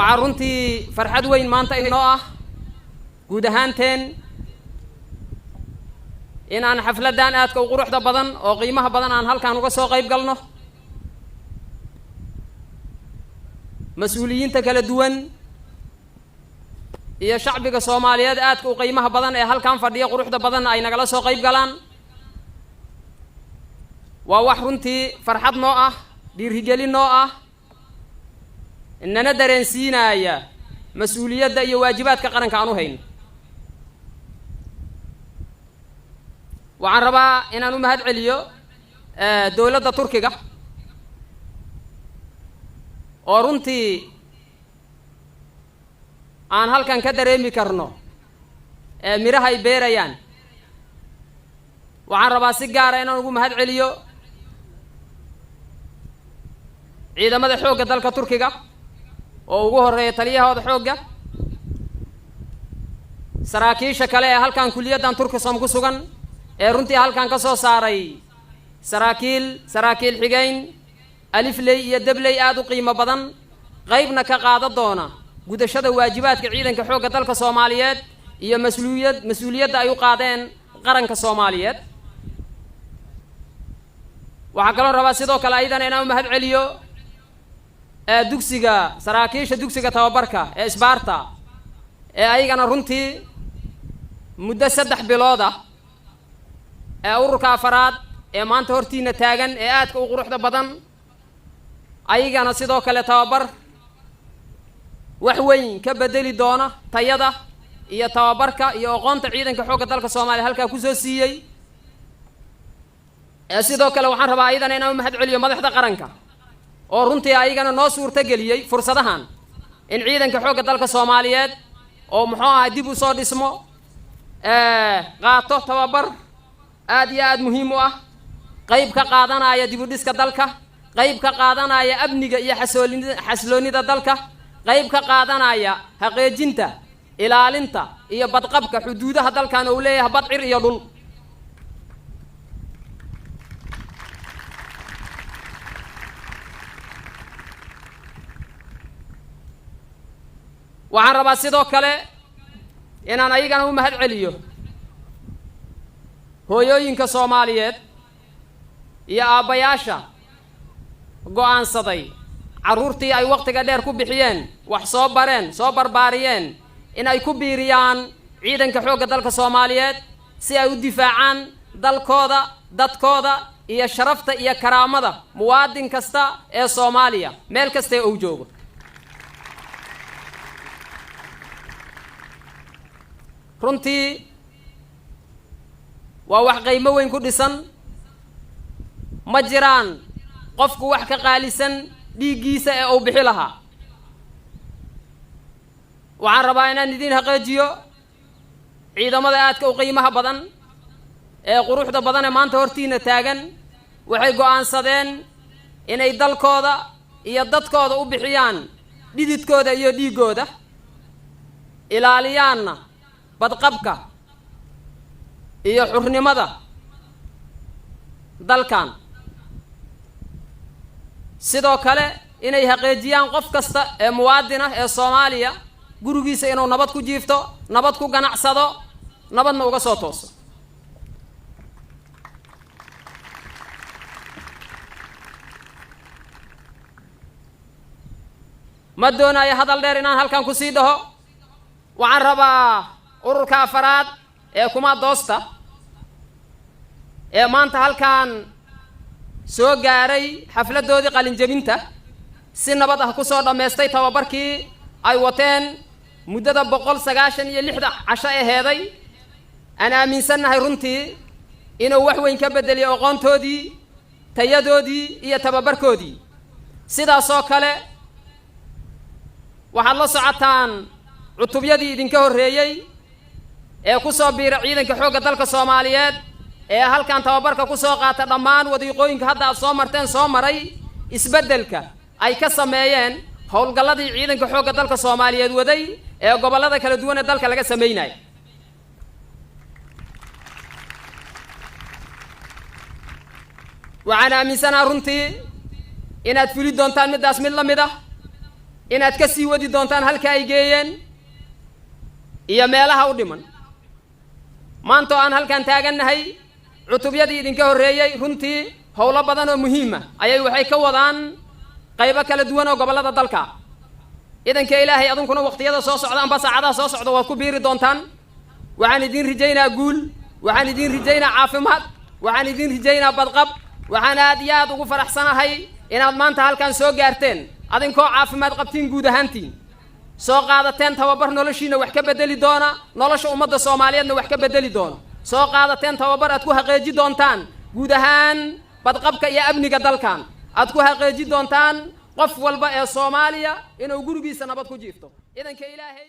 وعرنتي فرحد وين ما أنت إنه جود هانتين إن أنا حفلة دان أتك وقروح ده بدن أو قيمها بدن عن هل كانوا قصوا قيب قلنا مسؤولين تكل دوان يا شعبك الصوماليات أتك وقيمها بدن هل كان فردي قروح ده بدن أي نقلا سوا قيب قلان ووحرنتي فرحد نوعه دير رجالي نوعه إننا درنسينا يا مسؤوليات ده واجبات كقرن كانوا هين وعن ربا إن أنا مهد عليو دولة تركيا أورنتي عن هل كان كده رمي كرنو ميرها يبيريان وعن ربا سجارة إن أنا مهد عليو إذا ما ده حوجة دلك تركيا أو جوهر يتليه هذا حوجة سراكيش كله هل كان كلية دان تركيا سامكو سجن runtii halkan ka soo saaray saraakiil xigeyn alifley iyo dabley aad u qiimo badan qaybna ka qaada doona gudashada waajibaadka ciidanka xoogga dalka Soomaaliyeed iyo mas'uuliyadda ay u qaadeen qaranka Soomaaliyeed waxa kale rabaa sidoo kale aydan inaan mahad celiyo dugsiga saraakiisha dugsiga tababarka ee Isbaarta ee ayagana runtii muddo 3 bilood ah ururka afraad ee maanta hortiina taagan ee aadka u quruxda badan ayagana sidoo kale tababar wax weyn ka bedeli doona tayada iyo tababarka iyo aqoonta ciidanka xoogga dalka Soomaaliya halka ku soo siiyay sidoo kale waxaan rabaa ayadana inaan mahad celiyo madaxda qaranka oo runtii ayagana noo suurta geliyay fursadahan in ciidanka xoogga dalka Soomaaliyeed oo muxuu ahaa dib u soo dhismo qaato tababar aad iyo aad muhiim u ah qayb ka qaadanaya dib u dhiska dalka qayb ka qaadanaya amniga iyo xasilloonida dalka qayb ka qaadanaya xaqiijinta ilaalinta iyo badqabka xuduudaha dalkan oo leeyahay bad cir iyo dhul waxaan rabaa sidoo kale inaan ayagana u mahad celiyo hooyooyinka Soomaaliyeed iyo aabayaasha go'aansaday caruurtii ay waqtiga dheer ku bixiyeen wax soo bareen soo barbaariyeen in ay ku biiriyaan ciidanka xoogga dalka Soomaaliyeed si ay u difaacaan dalkooda dadkooda iyo sharafta iyo karaamada muwaadin kasta ee Soomaaliya meel kasta oo joogo runtii waa wax qiimo weyn ku dhisan ma jiraan qofku wax ka qaalisan dhiigiisa ee uu bixi lahaa waxaan rabaa inaan idin xaqeejiyo ciidamada aadka u qiimaha badan ee quruxda badan ee maanta hortiina taagan waxay go'aansadeen inay dalkooda iyo dadkooda u bixiyaan dhididkooda iyo dhiigooda ilaaliyaanna badqabka iyo xurnimada dalkan sidoo kale inay xaqeejiyaan qof kasta ee muwaadin ah ee Soomaaliya gurigiisa inuu nabad ku jiifto nabad ku ganacsado nabadna uga soo tooso ma doonayo hadal dheer inaan halkan ku sii dhaho waxaan rabaa ururka afraad ee kuma doosta ee maanta halkan soo gaaray xafladoodii qalin jabinta si nabad ah ku soo dhameystay tababarkii ay wateen muddada 196 casho aheeday aan aaminsanahay runtii inuu wax weyn ka bedeliyo aqoontoodii tayadoodii iyo tababarkoodii sidaas oo kale waxaad la socotaan cutubyadii idinka horreeyay ee ku soo biira ciidanka xoogga dalka Soomaaliyeed ee halkan tababarka ku soo qaata dhammaan wadiiqooyinka hadda aad soo marteen soo maray isbeddelka ay ka sameeyeen howlgalladii ciidanka xoogga dalka Soomaaliyeed waday ee gobollada kala duwan ee dalka laga sameeyay waxaan aaminsanahay runtii inaad fuli doontaan midaas mid la mid ah inaad ka sii wadi doontaan halka ay geeyeen iyo meelaha u dhiman maanta aan halkan taagannahay cutubyadii idinka horreeyay runtii howlo badan oo muhiima ayay waxay ka wadaan qaybo kala duwan oo gobollada dalka idanka ilaahay adunkuna waqtiyada soo socda amba saacadaha soo socda waad ku biiri doontaan waxaan idin rijaynaa guul waxaan idin rijaynaa caafimaad waxaan idin rijaynaa badqab waxaan aad iyo aad ugu faraxsanahay inaad maanta halkan soo gaarteen adinkoo caafimaad qabtiin guud ahaantiin soo qaadateen tababar noloshiina wax ka bedeli doona nolosha ummadda Soomaaliyeedna wax ka bedeli doona soo qaadateen tababar aad ku xaqeeji doontaan guud ahaan badqabka iyo amniga dalkan aad ku xaqeeji doontaan qof walba ee Soomaaliya inuu gurigiisa nabad ku jiifto idanka ilaahay